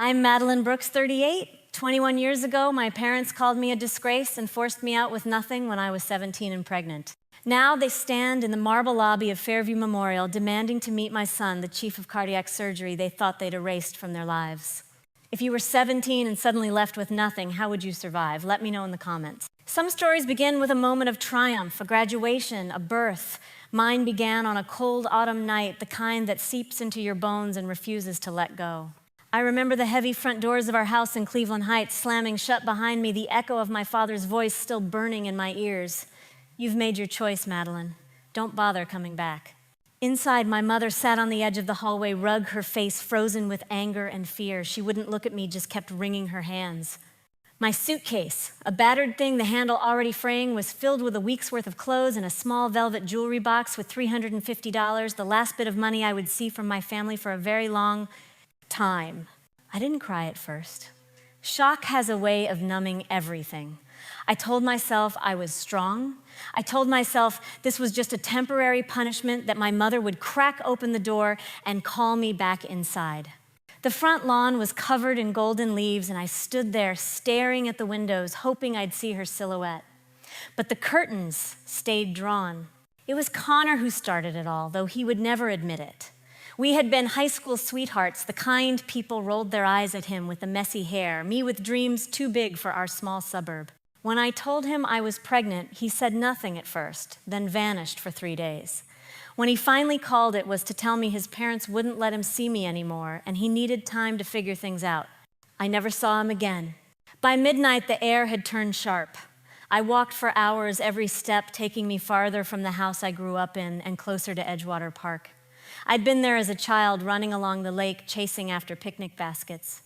I'm Madeline Brooks, 38. 21 years ago, my parents called me a disgrace and forced me out with nothing when I was 17 and pregnant. Now they stand in the marble lobby of Fairview Memorial demanding to meet my son, the chief of cardiac surgery they thought they'd erased from their lives. If you were 17 and suddenly left with nothing, how would you survive? Let me know in the comments. Some stories begin with a moment of triumph, a graduation, a birth. Mine began on a cold autumn night, the kind that seeps into your bones and refuses to let go. I remember the heavy front doors of our house in Cleveland Heights slamming shut behind me, the echo of my father's voice still burning in my ears. You've made your choice, Madeline. Don't bother coming back. Inside, my mother sat on the edge of the hallway rug, her face frozen with anger and fear. She wouldn't look at me, just kept wringing her hands. My suitcase, a battered thing, the handle already fraying, was filled with a week's worth of clothes and a small velvet jewelry box with $350, the last bit of money I would see from my family for a very long time. I didn't cry at first. Shock has a way of numbing everything. I told myself I was strong. I told myself this was just a temporary punishment, that my mother would crack open the door and call me back inside. The front lawn was covered in golden leaves, and I stood there staring at the windows, hoping I'd see her silhouette. But the curtains stayed drawn. It was Connor who started it all, though he would never admit it. We had been high school sweethearts, the kind people rolled their eyes at him with the messy hair, me with dreams too big for our small suburb. When I told him I was pregnant, he said nothing at first, then vanished for 3 days. When he finally called, it was to tell me his parents wouldn't let him see me anymore, and he needed time to figure things out. I never saw him again. By midnight, the air had turned sharp. I walked for hours, every step taking me farther from the house I grew up in and closer to Edgewater Park. I'd been there as a child, running along the lake, chasing after picnic baskets.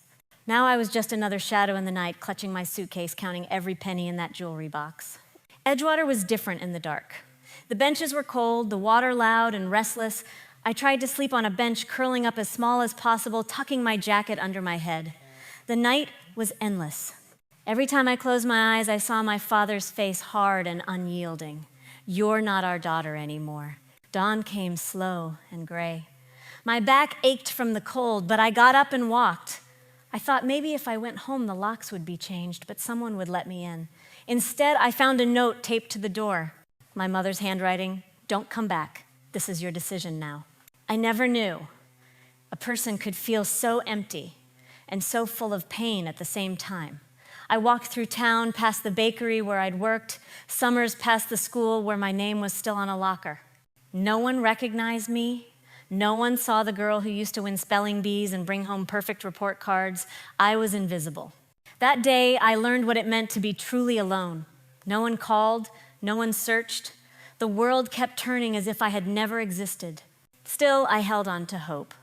Now I was just another shadow in the night, clutching my suitcase, counting every penny in that jewelry box. Edgewater was different in the dark. The benches were cold, the water loud and restless. I tried to sleep on a bench, curling up as small as possible, tucking my jacket under my head. The night was endless. Every time I closed my eyes, I saw my father's face, hard and unyielding. You're not our daughter anymore. Dawn came slow and gray. My back ached from the cold, but I got up and walked. I thought maybe if I went home, the locks would be changed, but someone would let me in. Instead, I found a note taped to the door. My mother's handwriting, "Don't come back. This is your decision now." I never knew a person could feel so empty and so full of pain at the same time. I walked through town, past the bakery where I'd worked, summers past the school where my name was still on a locker. No one recognized me. No one saw the girl who used to win spelling bees and bring home perfect report cards. I was invisible. That day, I learned what it meant to be truly alone. No one called, no one searched. The world kept turning as if I had never existed. Still, I held on to hope.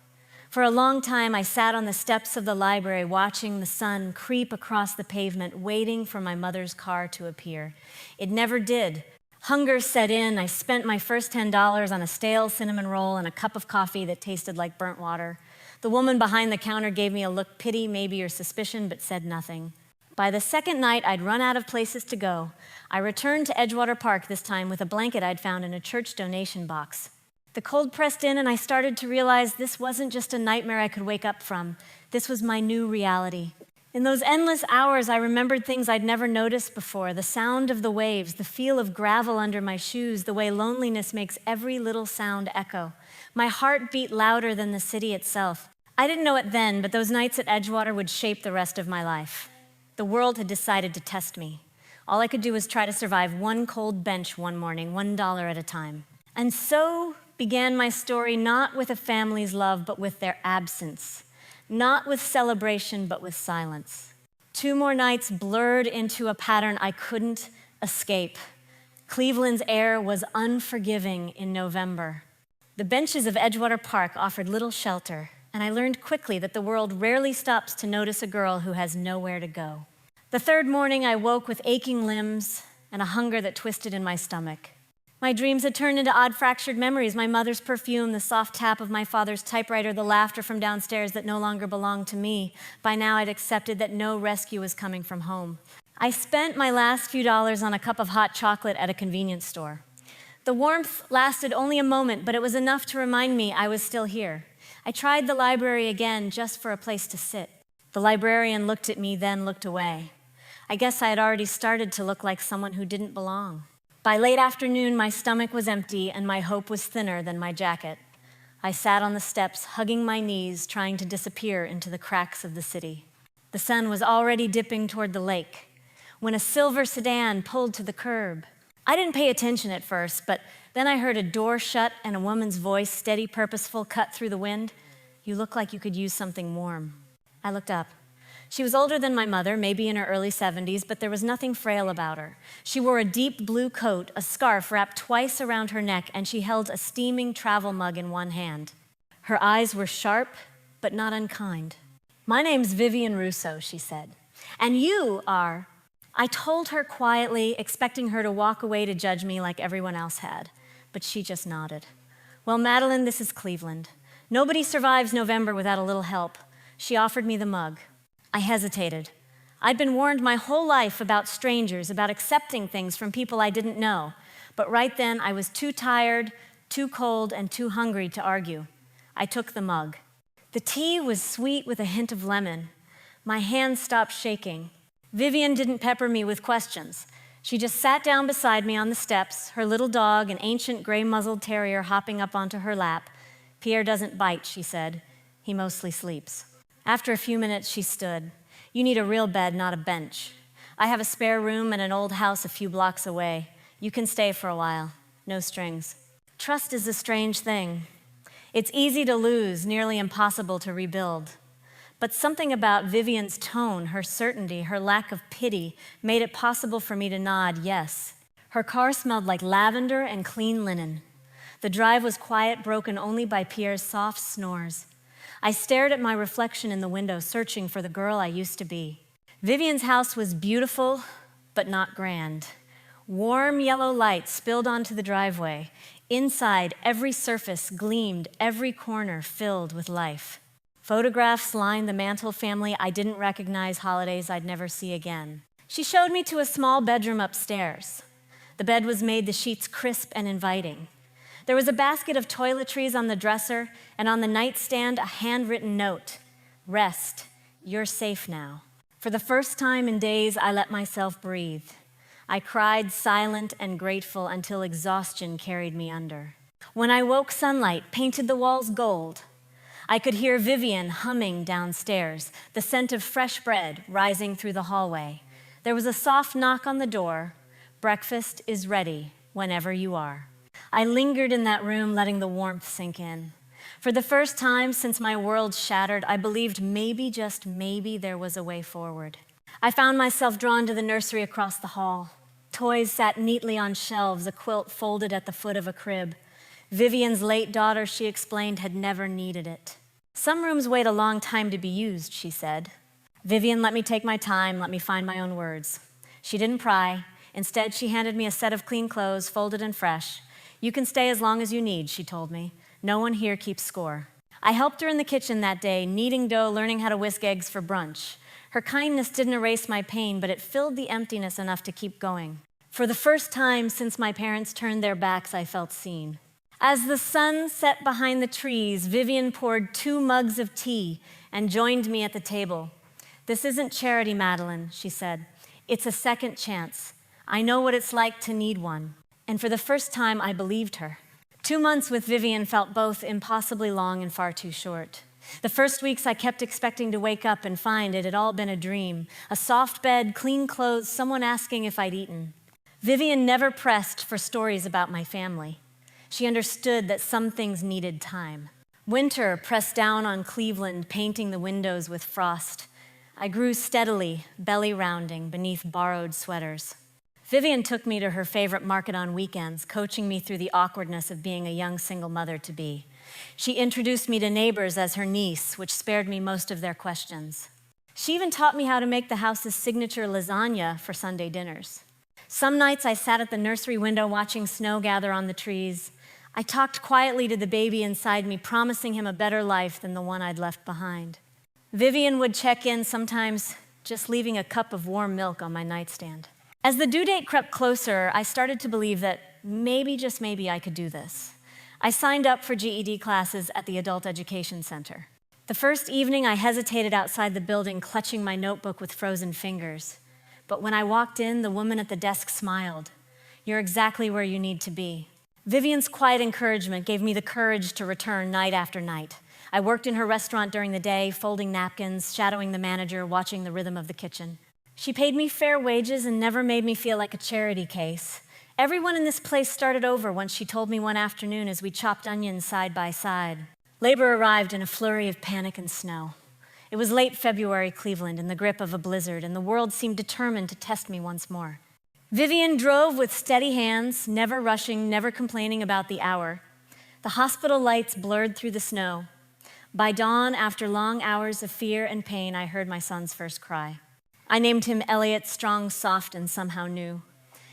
For a long time, I sat on the steps of the library watching the sun creep across the pavement, waiting for my mother's car to appear. It never did. Hunger set in. I spent my first $10 on a stale cinnamon roll and a cup of coffee that tasted like burnt water. The woman behind the counter gave me a look, pity, maybe, or suspicion, but said nothing. By the second night, I'd run out of places to go. I returned to Edgewater Park, this time with a blanket I'd found in a church donation box. The cold pressed in, and I started to realize this wasn't just a nightmare I could wake up from. This was my new reality. In those endless hours, I remembered things I'd never noticed before: the sound of the waves, the feel of gravel under my shoes, the way loneliness makes every little sound echo. My heart beat louder than the city itself. I didn't know it then, but those nights at Edgewater would shape the rest of my life. The world had decided to test me. All I could do was try to survive one cold bench one morning, $1 at a time. And so began my story, not with a family's love, but with their absence. Not with celebration, but with silence. 2 more nights blurred into a pattern I couldn't escape. Cleveland's air was unforgiving in November. The benches of Edgewater Park offered little shelter, and I learned quickly that the world rarely stops to notice a girl who has nowhere to go. The 3rd morning, I woke with aching limbs and a hunger that twisted in my stomach. My dreams had turned into odd fractured memories: my mother's perfume, the soft tap of my father's typewriter, the laughter from downstairs that no longer belonged to me. By now, I'd accepted that no rescue was coming from home. I spent my last few dollars on a cup of hot chocolate at a convenience store. The warmth lasted only a moment, but it was enough to remind me I was still here. I tried the library again just for a place to sit. The librarian looked at me, then looked away. I guess I had already started to look like someone who didn't belong. By late afternoon, my stomach was empty and my hope was thinner than my jacket. I sat on the steps, hugging my knees, trying to disappear into the cracks of the city. The sun was already dipping toward the lake when a silver sedan pulled to the curb. I didn't pay attention at first, but then I heard a door shut and a woman's voice, steady, purposeful, cut through the wind. "You look like you could use something warm." I looked up. She was older than my mother, maybe in her early 70s, but there was nothing frail about her. She wore a deep blue coat, a scarf wrapped twice around her neck, and she held a steaming travel mug in one hand. Her eyes were sharp, but not unkind. "My name's Vivian Russo," she said. "And you are..." I told her quietly, expecting her to walk away to judge me like everyone else had, but she just nodded. "Well, Madeline, this is Cleveland. Nobody survives November without a little help." She offered me the mug. I hesitated. I'd been warned my whole life about strangers, about accepting things from people I didn't know, but right then I was too tired, too cold, and too hungry to argue. I took the mug. The tea was sweet with a hint of lemon. My hands stopped shaking. Vivian didn't pepper me with questions. She just sat down beside me on the steps, her little dog, an ancient gray-muzzled terrier, hopping up onto her lap. "Pierre doesn't bite," she said. "He mostly sleeps." After a few minutes, she stood. "You need a real bed, not a bench. I have a spare room in an old house a few blocks away. You can stay for a while. No strings." Trust is a strange thing. It's easy to lose, nearly impossible to rebuild. But something about Vivian's tone, her certainty, her lack of pity, made it possible for me to nod yes. Her car smelled like lavender and clean linen. The drive was quiet, broken only by Pierre's soft snores. I stared at my reflection in the window, searching for the girl I used to be. Vivian's house was beautiful, but not grand. Warm yellow light spilled onto the driveway. Inside, every surface gleamed, every corner filled with life. Photographs lined the mantle family I didn't recognize, holidays I'd never see again. She showed me to a small bedroom upstairs. The bed was made, the sheets crisp and inviting. There was a basket of toiletries on the dresser, and on the nightstand, a handwritten note. "Rest. You're safe now." For the first time in days, I let myself breathe. I cried, silent and grateful, until exhaustion carried me under. When I woke, sunlight painted the walls gold. I could hear Vivian humming downstairs, the scent of fresh bread rising through the hallway. There was a soft knock on the door. "Breakfast is ready whenever you are." I lingered in that room, letting the warmth sink in. For the first time since my world shattered, I believed maybe, just maybe, there was a way forward. I found myself drawn to the nursery across the hall. Toys sat neatly on shelves, a quilt folded at the foot of a crib. Vivian's late daughter, she explained, had never needed it. "Some rooms wait a long time to be used," she said. Vivian let me take my time, let me find my own words. She didn't pry. Instead, she handed me a set of clean clothes, folded and fresh. "You can stay as long as you need," she told me. "No one here keeps score." I helped her in the kitchen that day, kneading dough, learning how to whisk eggs for brunch. Her kindness didn't erase my pain, but it filled the emptiness enough to keep going. For the first time since my parents turned their backs, I felt seen. As the sun set behind the trees, Vivian poured 2 mugs of tea and joined me at the table. "This isn't charity, Madeline," she said. "It's a second chance. I know what it's like to need one." And for the first time, I believed her. 2 months with Vivian felt both impossibly long and far too short. The first weeks, I kept expecting to wake up and find it had all been a dream. A soft bed, clean clothes, someone asking if I'd eaten. Vivian never pressed for stories about my family. She understood that some things needed time. Winter pressed down on Cleveland, painting the windows with frost. I grew steadily, belly rounding beneath borrowed sweaters. Vivian took me to her favorite market on weekends, coaching me through the awkwardness of being a young single mother-to-be. She introduced me to neighbors as her niece, which spared me most of their questions. She even taught me how to make the house's signature lasagna for Sunday dinners. Some nights I sat at the nursery window watching snow gather on the trees. I talked quietly to the baby inside me, promising him a better life than the one I'd left behind. Vivian would check in, sometimes just leaving a cup of warm milk on my nightstand. As the due date crept closer, I started to believe that maybe, just maybe, I could do this. I signed up for GED classes at the Adult Education Center. The first evening, I hesitated outside the building, clutching my notebook with frozen fingers. But when I walked in, the woman at the desk smiled. "You're exactly where you need to be." Vivian's quiet encouragement gave me the courage to return night after night. I worked in her restaurant during the day, folding napkins, shadowing the manager, watching the rhythm of the kitchen. She paid me fair wages and never made me feel like a charity case. Everyone in this place started over once she told me one afternoon as we chopped onions side by side. Labor arrived in a flurry of panic and snow. It was late February Cleveland, in the grip of a blizzard, and the world seemed determined to test me once more. Vivian drove with steady hands, never rushing, never complaining about the hour. The hospital lights blurred through the snow. By dawn, after long hours of fear and pain, I heard my son's first cry. I named him Elliot, strong, soft, and somehow new.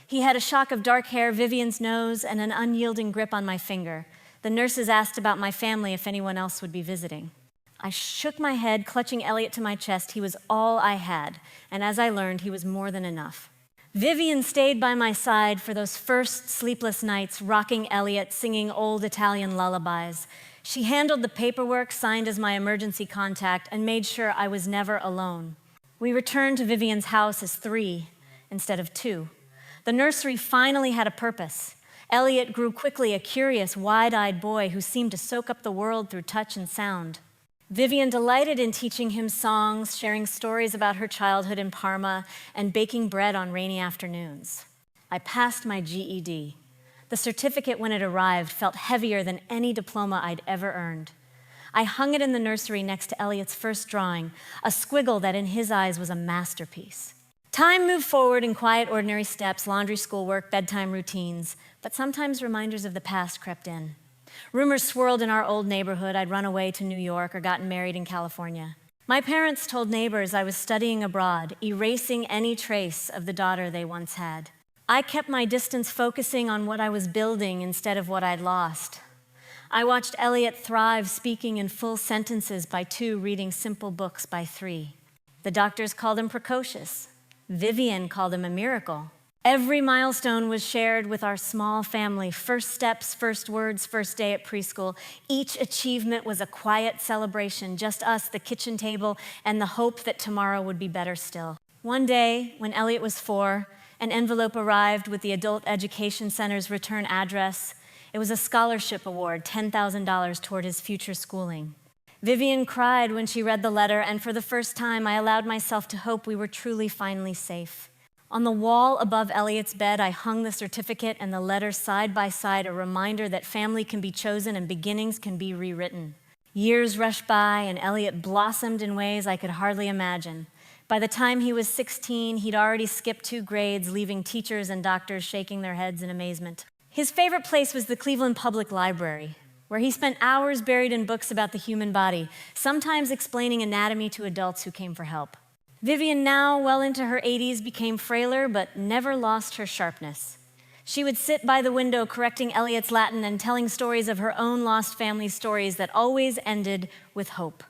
He had a shock of dark hair, Vivian's nose, and an unyielding grip on my finger. The nurses asked about my family if anyone else would be visiting. I shook my head, clutching Elliot to my chest. He was all I had, and as I learned, he was more than enough. Vivian stayed by my side for those first sleepless nights, rocking Elliot, singing old Italian lullabies. She handled the paperwork, signed as my emergency contact, and made sure I was never alone. We returned to Vivian's house as 3 instead of 2. The nursery finally had a purpose. Elliot grew quickly a curious, wide-eyed boy who seemed to soak up the world through touch and sound. Vivian delighted in teaching him songs, sharing stories about her childhood in Parma, and baking bread on rainy afternoons. I passed my GED. The certificate, when it arrived, felt heavier than any diploma I'd ever earned. I hung it in the nursery next to Elliot's first drawing, a squiggle that in his eyes was a masterpiece. Time moved forward in quiet, ordinary steps, laundry, schoolwork, bedtime routines, but sometimes reminders of the past crept in. Rumors swirled in our old neighborhood I'd run away to New York or gotten married in California. My parents told neighbors I was studying abroad, erasing any trace of the daughter they once had. I kept my distance, focusing on what I was building instead of what I'd lost. I watched Elliot thrive, speaking in full sentences by 2, reading simple books by 3. The doctors called him precocious. Vivian called him a miracle. Every milestone was shared with our small family. First steps, first words, first day at preschool. Each achievement was a quiet celebration, just us, the kitchen table, and the hope that tomorrow would be better still. One day, when Elliot was 4, an envelope arrived with the Adult Education Center's return address. It was a scholarship award, $10,000 toward his future schooling. Vivian cried when she read the letter, and for the first time, I allowed myself to hope we were truly finally safe. On the wall above Elliot's bed, I hung the certificate and the letter side by side, a reminder that family can be chosen and beginnings can be rewritten. Years rushed by, and Elliot blossomed in ways I could hardly imagine. By the time he was 16, he'd already skipped 2 grades, leaving teachers and doctors shaking their heads in amazement. His favorite place was the Cleveland Public Library, where he spent hours buried in books about the human body, sometimes explaining anatomy to adults who came for help. Vivian, now well into her 80s, became frailer but never lost her sharpness. She would sit by the window correcting Elliot's Latin and telling stories of her own lost family stories that always ended with hope.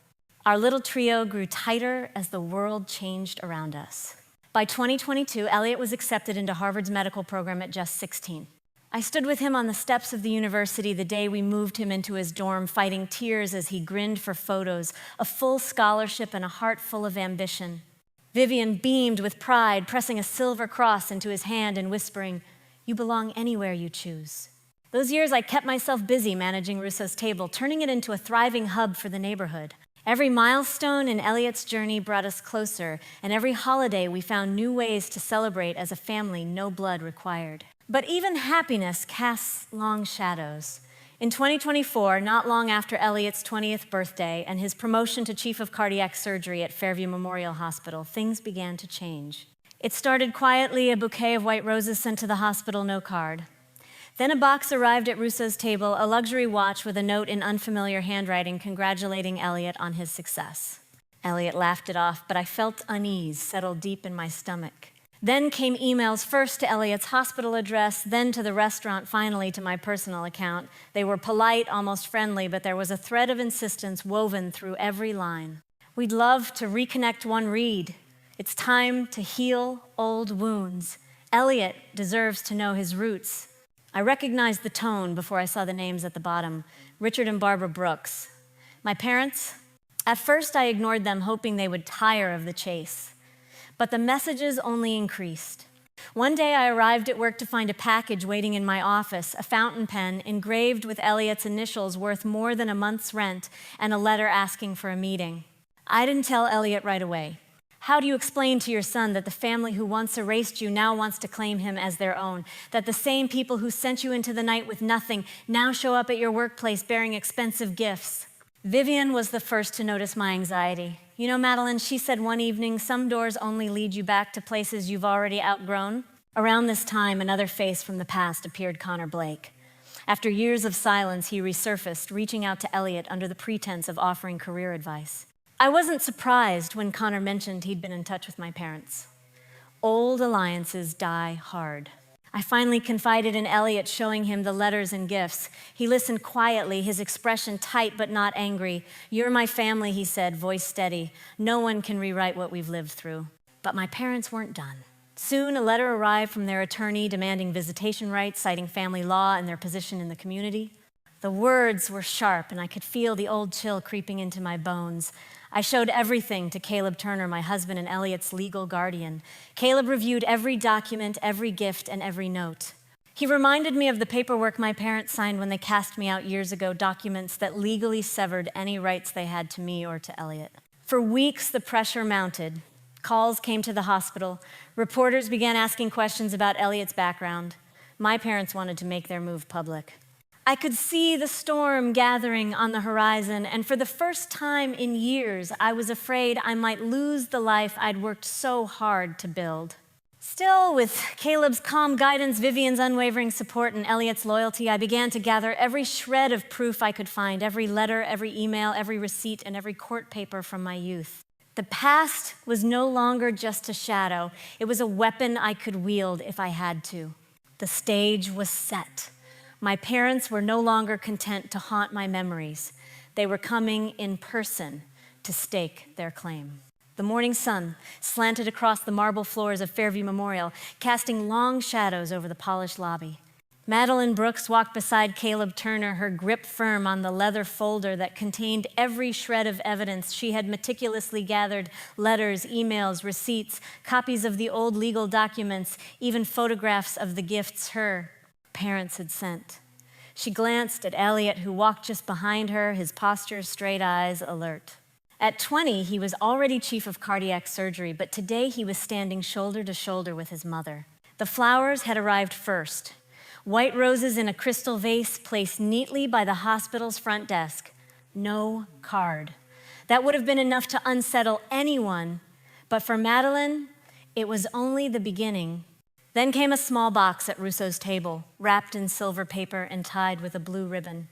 Our little trio grew tighter as the world changed around us. By 2022, Elliot was accepted into Harvard's medical program at just 16. I stood with him on the steps of the university the day we moved him into his dorm, fighting tears as he grinned for photos, a full scholarship and a heart full of ambition. Vivian beamed with pride, pressing a silver cross into his hand and whispering, "You belong anywhere you choose." Those years, I kept myself busy managing Russo's Table, turning it into a thriving hub for the neighborhood. Every milestone in Elliot's journey brought us closer, and every holiday we found new ways to celebrate as a family, no blood required. But even happiness casts long shadows. In 2024, not long after Elliot's 20th birthday and his promotion to chief of cardiac surgery at Fairview Memorial Hospital, things began to change. It started quietly, a bouquet of white roses sent to the hospital, no card. Then a box arrived at Russo's Table, a luxury watch with a note in unfamiliar handwriting congratulating Elliot on his success. Elliot laughed it off, but I felt unease settle deep in my stomach. Then came emails, first to Elliot's hospital address, then to the restaurant, finally to my personal account. They were polite, almost friendly, but there was a thread of insistence woven through every line. "We'd love to reconnect one read. It's time to heal old wounds. Elliot deserves to know his roots." I recognized the tone before I saw the names at the bottom, Richard and Barbara Brooks. My parents, At first, I ignored them, hoping they would tire of the chase. But the messages only increased. One day, I arrived at work to find a package waiting in my office, a fountain pen engraved with Elliot's initials worth more than a month's rent, and a letter asking for a meeting. I didn't tell Elliot right away. How do you explain to your son that the family who once erased you now wants to claim him as their own? That the same people who sent you into the night with nothing now show up at your workplace bearing expensive gifts? Vivian was the first to notice my anxiety. You know, Madeline, she said one evening, some doors only lead you back to places you've already outgrown. Around this time, another face from the past appeared, Connor Blake. After years of silence, he resurfaced, reaching out to Elliot under the pretense of offering career advice. I wasn't surprised when Connor mentioned he'd been in touch with my parents. Old alliances die hard. I finally confided in Elliot, showing him the letters and gifts. He listened quietly, his expression tight but not angry. "You're my family," he said, voice steady. "No one can rewrite what we've lived through." But my parents weren't done. Soon, a letter arrived from their attorney demanding visitation rights, citing family law and their position in the community. The words were sharp, and I could feel the old chill creeping into my bones. I showed everything to Caleb Turner, my husband and Elliot's legal guardian. Caleb reviewed every document, every gift, and every note. He reminded me of the paperwork my parents signed when they cast me out years ago, documents that legally severed any rights they had to me or to Elliot. For weeks, the pressure mounted. Calls came to the hospital. Reporters began asking questions about Elliot's background. My parents wanted to make their move public. I could see the storm gathering on the horizon, and for the first time in years, I was afraid I might lose the life I'd worked so hard to build. Still, with Caleb's calm guidance, Vivian's unwavering support, and Elliot's loyalty, I began to gather every shred of proof I could find, every letter, every email, every receipt, and every court paper from my youth. The past was no longer just a shadow. It was a weapon I could wield if I had to. The stage was set. My parents were no longer content to haunt my memories. They were coming in person to stake their claim. The morning sun slanted across the marble floors of Fairview Memorial, casting long shadows over the polished lobby. Madeline Brooks walked beside Caleb Turner, her grip firm on the leather folder that contained every shred of evidence she had meticulously gathered: letters, emails, receipts, copies of the old legal documents, even photographs of the gifts her parents had sent. She glanced at Elliot, who walked just behind her, his posture, straight eyes alert. At 20, he was already chief of cardiac surgery, but today he was standing shoulder to shoulder with his mother. The flowers had arrived first. White roses in a crystal vase placed neatly by the hospital's front desk. No card. That would have been enough to unsettle anyone, but for Madeline, it was only the beginning. Then came a small box at Rousseau's table, wrapped in silver paper and tied with a blue ribbon.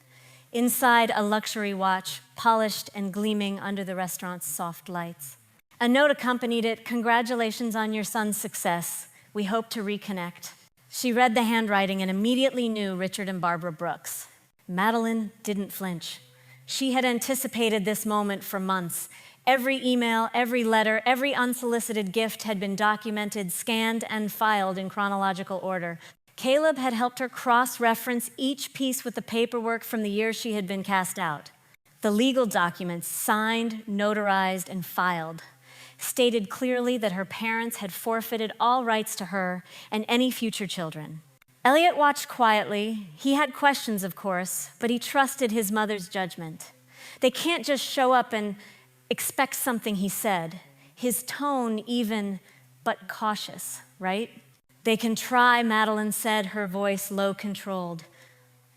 Inside, a luxury watch, polished and gleaming under the restaurant's soft lights. A note accompanied it: "Congratulations on your son's success. We hope to reconnect." She read the handwriting and immediately knew Richard and Barbara Brooks. Madeline didn't flinch. She had anticipated this moment for months. Every email, every letter, every unsolicited gift had been documented, scanned, and filed in chronological order. Caleb had helped her cross-reference each piece with the paperwork from the year she had been cast out. The legal documents, signed, notarized, and filed, stated clearly that her parents had forfeited all rights to her and any future children. Elliot watched quietly. He had questions, of course, but he trusted his mother's judgment. They can't just show up and expect something, he said. His tone even, but cautious, right? "They can try," Madeline said, her voice low controlled.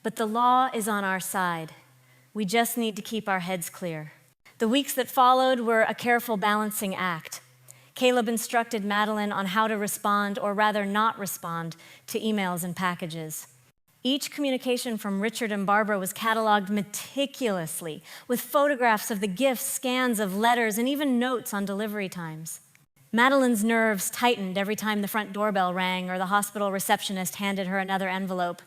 "But the law is on our side. We just need to keep our heads clear." The weeks that followed were a careful balancing act. Caleb instructed Madeline on how to respond, or rather not respond, to emails and packages. Each communication from Richard and Barbara was cataloged meticulously, with photographs of the gifts, scans of letters, and even notes on delivery times. Madeline's nerves tightened every time the front doorbell rang or the hospital receptionist handed her another envelope.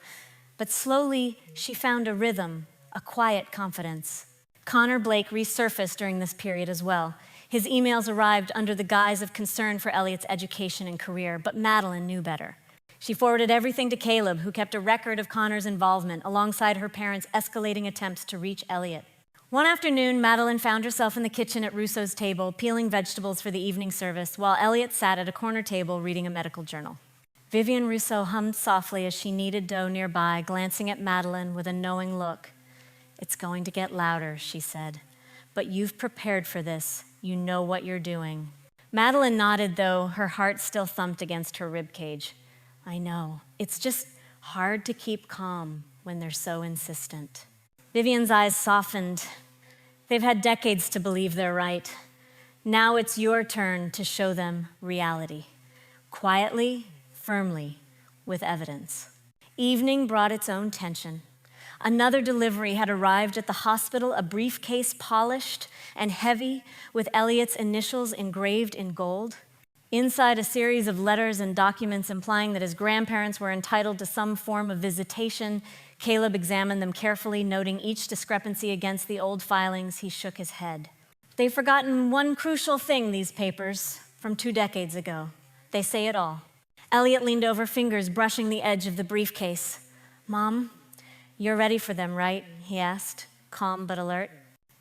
But slowly, she found a rhythm, a quiet confidence. Connor Blake resurfaced during this period as well. His emails arrived under the guise of concern for Elliot's education and career, but Madeline knew better. She forwarded everything to Caleb, who kept a record of Connor's involvement alongside her parents' escalating attempts to reach Elliot. One afternoon, Madeline found herself in the kitchen at Rousseau's table, peeling vegetables for the evening service, while Elliot sat at a corner table reading a medical journal. Vivienne Rousseau hummed softly as she kneaded dough nearby, glancing at Madeline with a knowing look. "It's going to get louder," she said. "But you've prepared for this. You know what you're doing." Madeline nodded, though her heart still thumped against her ribcage. "I know. It's just hard to keep calm when they're so insistent." Vivian's eyes softened. They've had decades to believe they're right. Now it's your turn to show them reality. Quietly, firmly, with evidence. Evening brought its own tension. Another delivery had arrived at the hospital, a briefcase polished and heavy with Elliot's initials engraved in gold. Inside, a series of letters and documents implying that his grandparents were entitled to some form of visitation. Caleb examined them carefully, noting each discrepancy against the old filings. He shook his head. They've forgotten one crucial thing, these papers, from 2 decades ago. They say it all. Elliot leaned over, fingers brushing the edge of the briefcase. "Mom, you're ready for them, right?" he asked, calm but alert.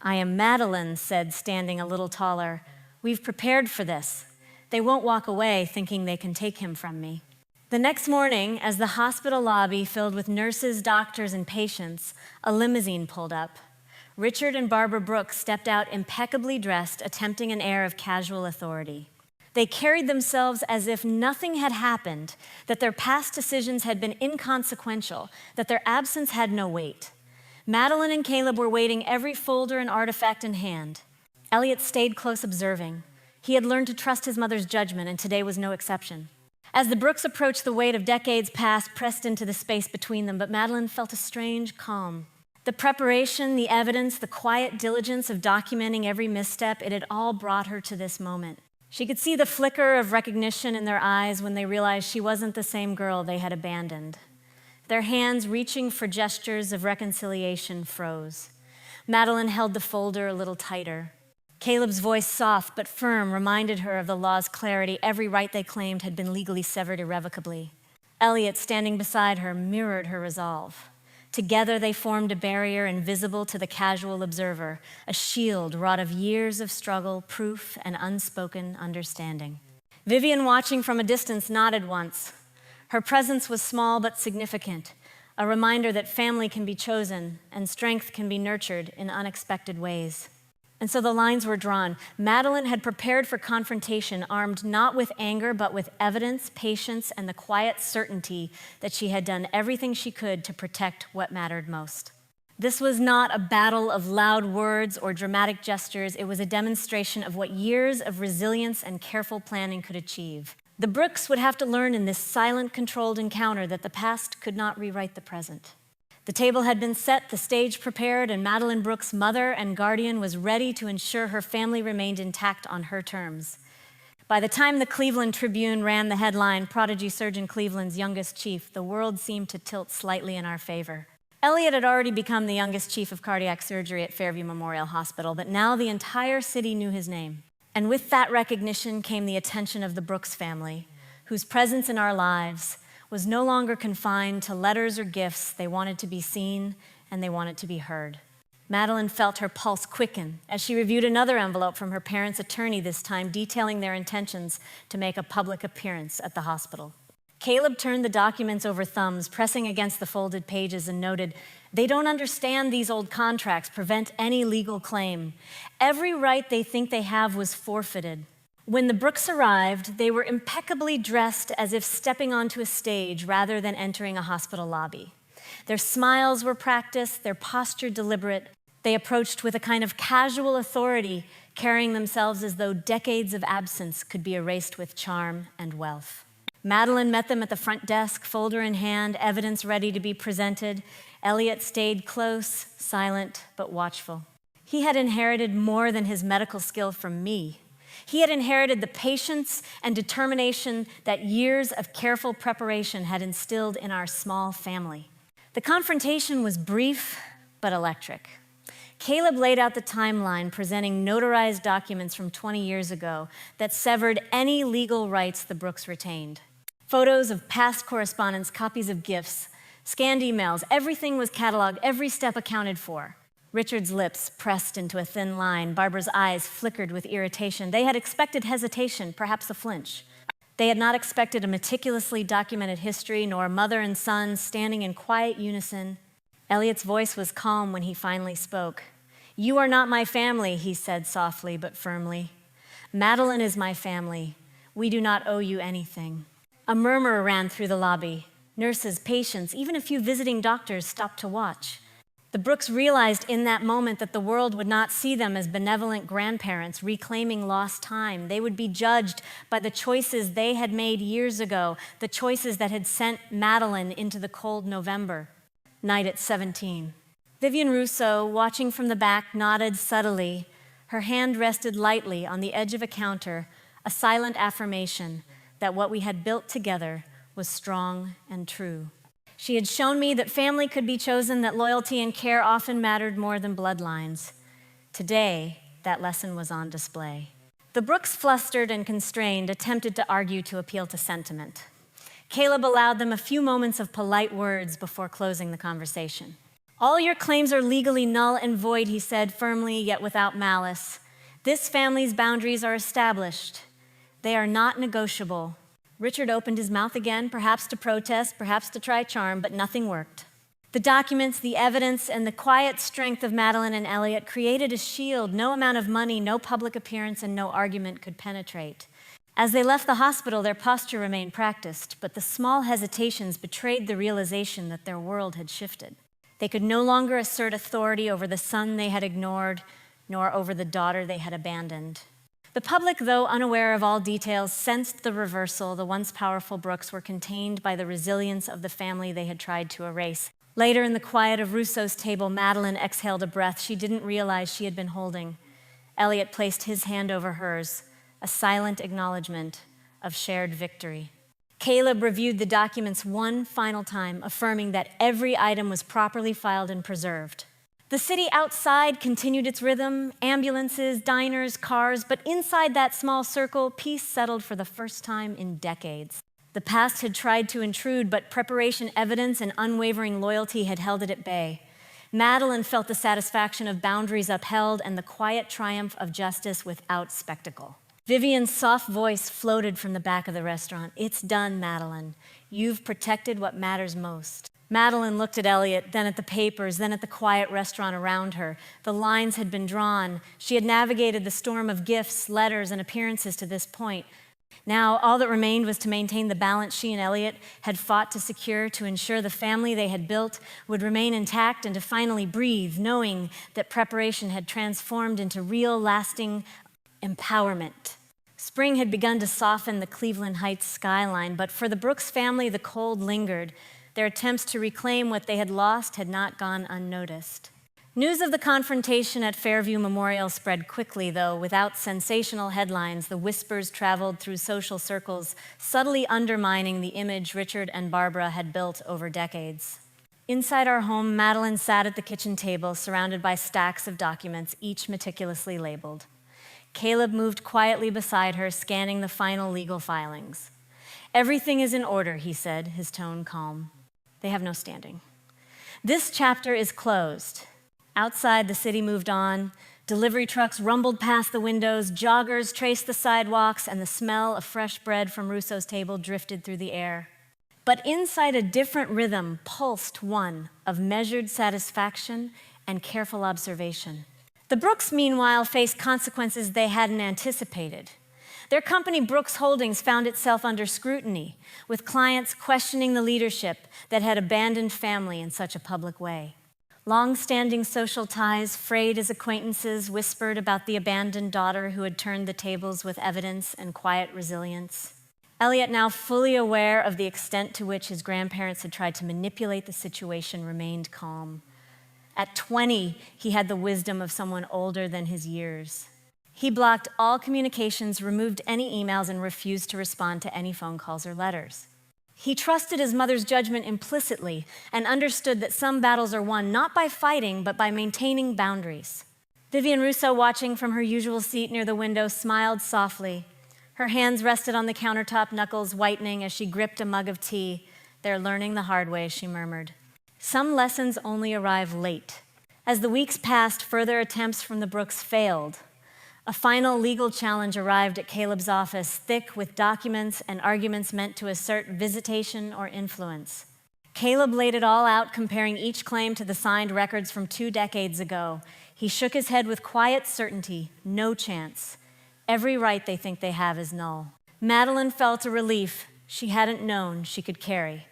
"I am," Madeline said, standing a little taller. "We've prepared for this. They won't walk away thinking they can take him from me." The next morning, as the hospital lobby filled with nurses, doctors, and patients, a limousine pulled up. Richard and Barbara Brooks stepped out impeccably dressed, attempting an air of casual authority. They carried themselves as if nothing had happened, that their past decisions had been inconsequential, that their absence had no weight. Madeline and Caleb were waiting, every folder and artifact in hand. Elliot stayed close, observing. He had learned to trust his mother's judgment, and today was no exception. As the Brooks approached, the weight of decades past pressed into the space between them, but Madeline felt a strange calm. The preparation, the evidence, the quiet diligence of documenting every misstep, it had all brought her to this moment. She could see the flicker of recognition in their eyes when they realized she wasn't the same girl they had abandoned. Their hands, reaching for gestures of reconciliation, froze. Madeline held the folder a little tighter. Caleb's voice, soft but firm, reminded her of the law's clarity. Every right they claimed had been legally severed irrevocably. Elliot, standing beside her, mirrored her resolve. Together they formed a barrier invisible to the casual observer, a shield wrought of years of struggle, proof, and unspoken understanding. Vivian, watching from a distance, nodded once. Her presence was small but significant, a reminder that family can be chosen and strength can be nurtured in unexpected ways. And so the lines were drawn. Madeline had prepared for confrontation, armed not with anger, but with evidence, patience, and the quiet certainty that she had done everything she could to protect what mattered most. This was not a battle of loud words or dramatic gestures. It was a demonstration of what years of resilience and careful planning could achieve. The Brooks would have to learn in this silent, controlled encounter that the past could not rewrite the present. The table had been set, the stage prepared, and Madeline Brooks, mother and guardian, was ready to ensure her family remained intact on her terms. By the time the Cleveland Tribune ran the headline, "Prodigy Surgeon Cleveland's Youngest Chief," the world seemed to tilt slightly in our favor. Elliot had already become the youngest chief of cardiac surgery at Fairview Memorial Hospital, but now the entire city knew his name. And with that recognition came the attention of the Brooks family, whose presence in our lives was no longer confined to letters or gifts. They wanted to be seen and they wanted to be heard. Madeline felt her pulse quicken as she reviewed another envelope from her parents' attorney, this time detailing their intentions to make a public appearance at the hospital. Caleb turned the documents over thumbs, pressing against the folded pages, and noted, "They don't understand these old contracts prevent any legal claim. Every right they think they have was forfeited." When the Brooks arrived, they were impeccably dressed as if stepping onto a stage rather than entering a hospital lobby. Their smiles were practiced, their posture deliberate. They approached with a kind of casual authority, carrying themselves as though decades of absence could be erased with charm and wealth. Madeline met them at the front desk, folder in hand, evidence ready to be presented. Elliot stayed close, silent, but watchful. He had inherited more than his medical skill from me. He had inherited the patience and determination that years of careful preparation had instilled in our small family. The confrontation was brief but electric. Caleb laid out the timeline, presenting notarized documents from 20 years ago that severed any legal rights the Brooks retained. Photos of past correspondence, copies of gifts, scanned emails, everything was cataloged, every step accounted for. Richard's lips pressed into a thin line. Barbara's eyes flickered with irritation. They had expected hesitation, perhaps a flinch. They had not expected a meticulously documented history, nor mother and son standing in quiet unison. Elliot's voice was calm when he finally spoke. "You are not my family," he said softly but firmly. "Madeline is my family. We do not owe you anything." A murmur ran through the lobby. Nurses, patients, even a few visiting doctors stopped to watch. The Brooks realized in that moment that the world would not see them as benevolent grandparents reclaiming lost time. They would be judged by the choices they had made years ago, the choices that had sent Madeline into the cold November night at 17. Vivian Rousseau, watching from the back, nodded subtly. Her hand rested lightly on the edge of a counter, a silent affirmation that what we had built together was strong and true. She had shown me that family could be chosen, that loyalty and care often mattered more than bloodlines. Today, that lesson was on display. The Brooks, flustered and constrained, attempted to argue to appeal to sentiment. Caleb allowed them a few moments of polite words before closing the conversation. "All your claims are legally null and void," he said firmly yet without malice. "This family's boundaries are established. They are not negotiable." Richard opened his mouth again, perhaps to protest, perhaps to try charm, but nothing worked. The documents, the evidence, and the quiet strength of Madeline and Elliot created a shield no amount of money, no public appearance, and no argument could penetrate. As they left the hospital, their posture remained practiced, but the small hesitations betrayed the realization that their world had shifted. They could no longer assert authority over the son they had ignored, nor over the daughter they had abandoned. The public, though unaware of all details, sensed the reversal. The once powerful Brooks were contained by the resilience of the family they had tried to erase. Later, in the quiet of Rousseau's table, Madeline exhaled a breath she didn't realize she had been holding. Elliot placed his hand over hers, a silent acknowledgement of shared victory. Caleb reviewed the documents one final time, affirming that every item was properly filed and preserved. The city outside continued its rhythm, ambulances, diners, cars, but inside that small circle, peace settled for the first time in decades. The past had tried to intrude, but preparation, evidence, and unwavering loyalty had held it at bay. Madeline felt the satisfaction of boundaries upheld and the quiet triumph of justice without spectacle. Vivian's soft voice floated from the back of the restaurant. "It's done, Madeline. You've protected what matters most." Madeline looked at Elliot, then at the papers, then at the quiet restaurant around her. The lines had been drawn. She had navigated the storm of gifts, letters, and appearances to this point. Now, all that remained was to maintain the balance she and Elliot had fought to secure, to ensure the family they had built would remain intact, and to finally breathe, knowing that preparation had transformed into real, lasting empowerment. Spring had begun to soften the Cleveland Heights skyline, but for the Brooks family, the cold lingered. Their attempts to reclaim what they had lost had not gone unnoticed. News of the confrontation at Fairview Memorial spread quickly, though. Without sensational headlines, the whispers traveled through social circles, subtly undermining the image Richard and Barbara had built over decades. Inside our home, Madeline sat at the kitchen table, surrounded by stacks of documents, each meticulously labeled. Caleb moved quietly beside her, scanning the final legal filings. "Everything is in order," he said, his tone calm. "They have no standing. This chapter is closed." Outside, the city moved on. Delivery trucks rumbled past the windows, joggers traced the sidewalks, and the smell of fresh bread from Rousseau's table drifted through the air. But inside, a different rhythm pulsed, one of measured satisfaction and careful observation. The Brooks, meanwhile, faced consequences they hadn't anticipated. Their company, Brooks Holdings, found itself under scrutiny, with clients questioning the leadership that had abandoned family in such a public way. Long-standing social ties, frayed as acquaintances, whispered about the abandoned daughter who had turned the tables with evidence and quiet resilience. Elliot, now fully aware of the extent to which his grandparents had tried to manipulate the situation, remained calm. At 20, he had the wisdom of someone older than his years. He blocked all communications, removed any emails, and refused to respond to any phone calls or letters. He trusted his mother's judgment implicitly and understood that some battles are won not by fighting, but by maintaining boundaries. Vivian Rousseau, watching from her usual seat near the window, smiled softly. Her hands rested on the countertop, knuckles whitening as she gripped a mug of tea. "They're learning the hard way," she murmured. "Some lessons only arrive late." As the weeks passed, further attempts from the Brooks failed. A final legal challenge arrived at Caleb's office, thick with documents and arguments meant to assert visitation or influence. Caleb laid it all out, comparing each claim to the signed records from 2 decades ago. He shook his head with quiet certainty. No chance. Every right they think they have is null. Madeline felt a relief she hadn't known she could carry.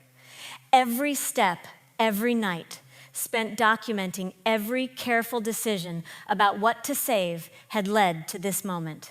Every step, every night, spent documenting every careful decision about what to save had led to this moment.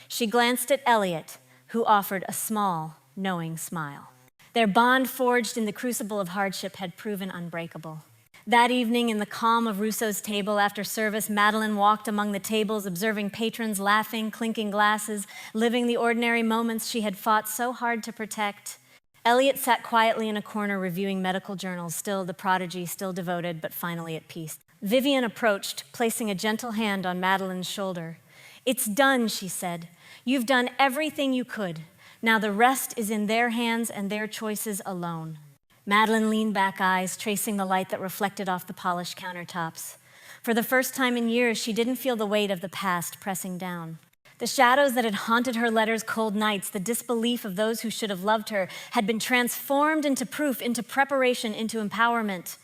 She glanced at Elliot, who offered a small, knowing smile. Their bond forged in the crucible of hardship had proven unbreakable. That evening, in the calm of Rousseau's table after service, Madeline walked among the tables, observing patrons laughing, clinking glasses, living the ordinary moments she had fought so hard to protect. Elliot sat quietly in a corner reviewing medical journals, still the prodigy, still devoted, but finally at peace. Vivian approached, placing a gentle hand on Madeline's shoulder. "It's done," she said. "You've done everything you could. Now the rest is in their hands and their choices alone." Madeline leaned back, eyes tracing the light that reflected off the polished countertops. For the first time in years, she didn't feel the weight of the past pressing down. The shadows that had haunted her letters cold nights, the disbelief of those who should have loved her, had been transformed into proof, into preparation, into empowerment.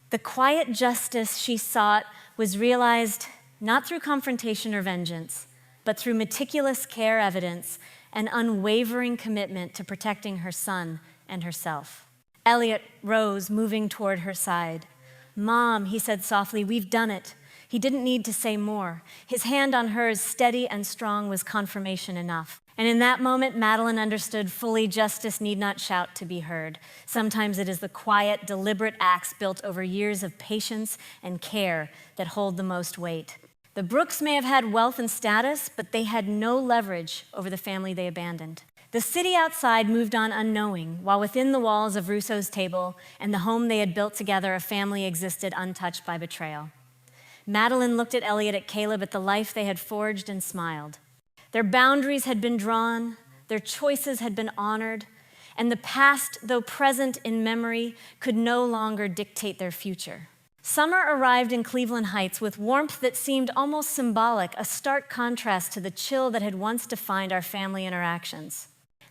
The quiet justice she sought was realized not through confrontation or vengeance, but through meticulous care evidence and unwavering commitment to protecting her son and herself. Elliot rose, moving toward her side. "Mom," he said softly, "we've done it." He didn't need to say more. His hand on hers, steady and strong, was confirmation enough. And in that moment, Madeline understood fully justice need not shout to be heard. Sometimes it is the quiet, deliberate acts built over years of patience and care that hold the most weight. The Brooks may have had wealth and status, but they had no leverage over the family they abandoned. The city outside moved on unknowing, while within the walls of Rousseau's table and the home they had built together, a family existed untouched by betrayal. Madeline looked at Elliot, at Caleb, at the life they had forged, and smiled. Their boundaries had been drawn, their choices had been honored, and the past, though present in memory, could no longer dictate their future. Summer arrived in Cleveland Heights with warmth that seemed almost symbolic, a stark contrast to the chill that had once defined our family interactions.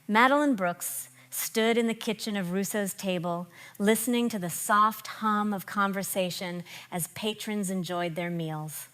Madeline Brooks stood in the kitchen of Rousseau's table, listening to the soft hum of conversation as patrons enjoyed their meals.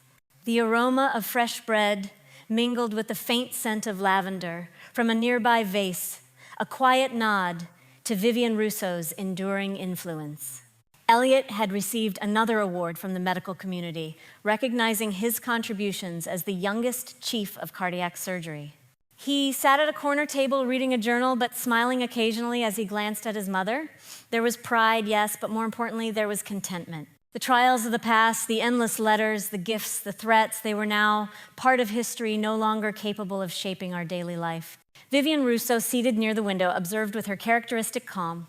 The aroma of fresh bread mingled with the faint scent of lavender from a nearby vase, a quiet nod to Vivian Rousseau's enduring influence. Elliot had received another award from the medical community, recognizing his contributions as the youngest chief of cardiac surgery. He sat at a corner table reading a journal, but smiling occasionally as he glanced at his mother. There was pride, yes, but more importantly, there was contentment. The trials of the past, the endless letters, the gifts, the threats, they were now part of history, no longer capable of shaping our daily life. Vivian Rousseau, seated near the window, observed with her characteristic calm.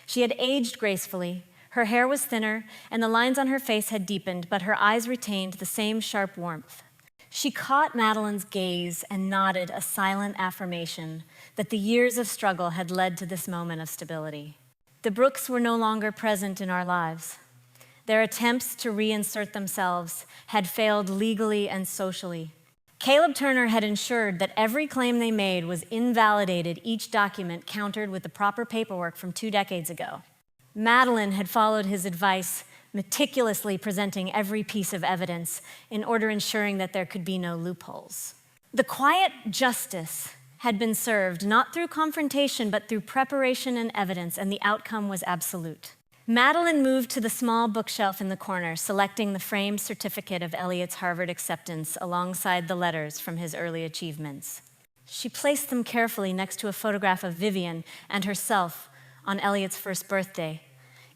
She had aged gracefully. Her hair was thinner, and the lines on her face had deepened, but her eyes retained the same sharp warmth. She caught Madeline's gaze and nodded a silent affirmation that the years of struggle had led to this moment of stability. The Brooks were no longer present in our lives. Their attempts to reinsert themselves had failed legally and socially. Caleb Turner had ensured that every claim they made was invalidated, each document countered with the proper paperwork from 2 decades ago. Madeline had followed his advice, meticulously presenting every piece of evidence in order ensuring that there could be no loopholes. The quiet justice had been served not through confrontation, but through preparation and evidence, and the outcome was absolute. Madeline moved to the small bookshelf in the corner, selecting the framed certificate of Elliot's Harvard acceptance alongside the letters from his early achievements. She placed them carefully next to a photograph of Vivian and herself on Elliot's first birthday.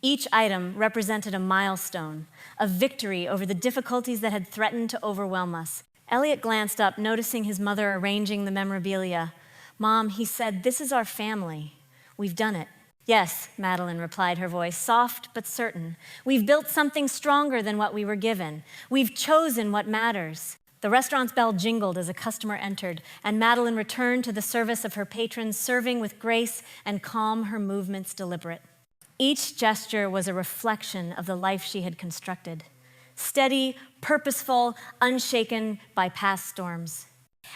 Each item represented a milestone, a victory over the difficulties that had threatened to overwhelm us. Elliot glanced up, noticing his mother arranging the memorabilia. "Mom," he said, "this is our family. We've done it." "Yes," Madeline replied, her voice soft but certain. "We've built something stronger than what we were given. We've chosen what matters." The restaurant's bell jingled as a customer entered, and Madeline returned to the service of her patrons, serving with grace and calm, her movements deliberate. Each gesture was a reflection of the life she had constructed, steady, purposeful, unshaken by past storms.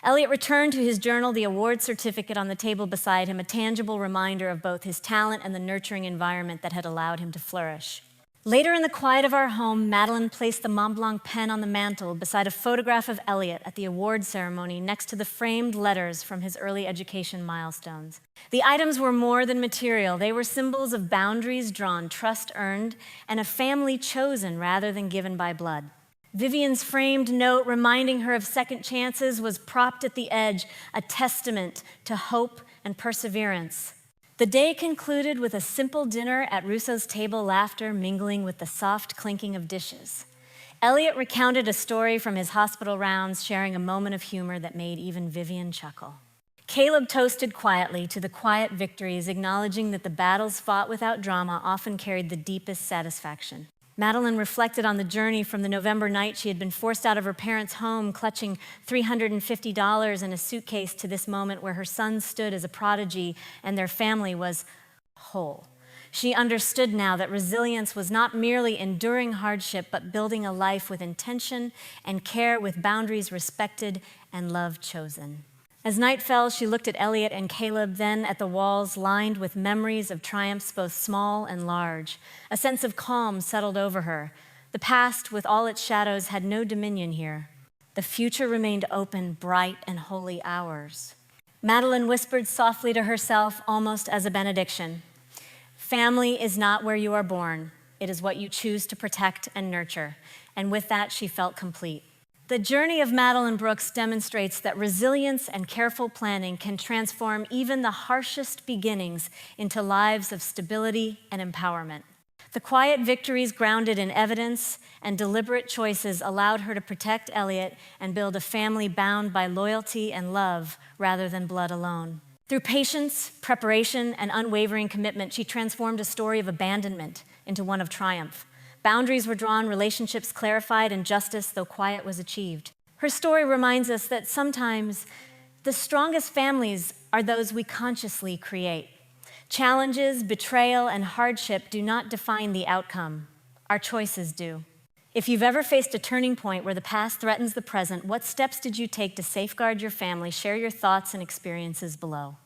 Elliot returned to his journal, the award certificate on the table beside him, a tangible reminder of both his talent and the nurturing environment that had allowed him to flourish. Later in the quiet of our home, Madeline placed the Mont Blanc pen on the mantle beside a photograph of Elliot at the award ceremony next to the framed letters from his early education milestones. The items were more than material. They were symbols of boundaries drawn, trust earned, and a family chosen rather than given by blood. Vivian's framed note reminding her of second chances was propped at the edge, a testament to hope and perseverance. The day concluded with a simple dinner at Russo's table, laughter mingling with the soft clinking of dishes. Elliot recounted a story from his hospital rounds, sharing a moment of humor that made even Vivian chuckle. Caleb toasted quietly to the quiet victories, acknowledging that the battles fought without drama often carried the deepest satisfaction. Madeline reflected on the journey from the November night she had been forced out of her parents' home, clutching $350 in a suitcase, to this moment where her son stood as a prodigy and their family was whole. She understood now that resilience was not merely enduring hardship, but building a life with intention and care, with boundaries respected and love chosen. As night fell, she looked at Elliot and Caleb, then at the walls lined with memories of triumphs both small and large. A sense of calm settled over her. The past, with all its shadows, had no dominion here. The future remained open, bright, and wholly ours. Madeline whispered softly to herself, almost as a benediction, "Family is not where you are born. It is what you choose to protect and nurture." And with that, she felt complete. The journey of Madeline Brooks demonstrates that resilience and careful planning can transform even the harshest beginnings into lives of stability and empowerment. The quiet victories grounded in evidence and deliberate choices allowed her to protect Elliot and build a family bound by loyalty and love rather than blood alone. Through patience, preparation, and unwavering commitment, she transformed a story of abandonment into one of triumph. Boundaries were drawn, relationships clarified, and justice, though quiet, was achieved. Her story reminds us that sometimes the strongest families are those we consciously create. Challenges, betrayal, and hardship do not define the outcome. Our choices do. If you've ever faced a turning point where the past threatens the present, what steps did you take to safeguard your family? Share your thoughts and experiences below.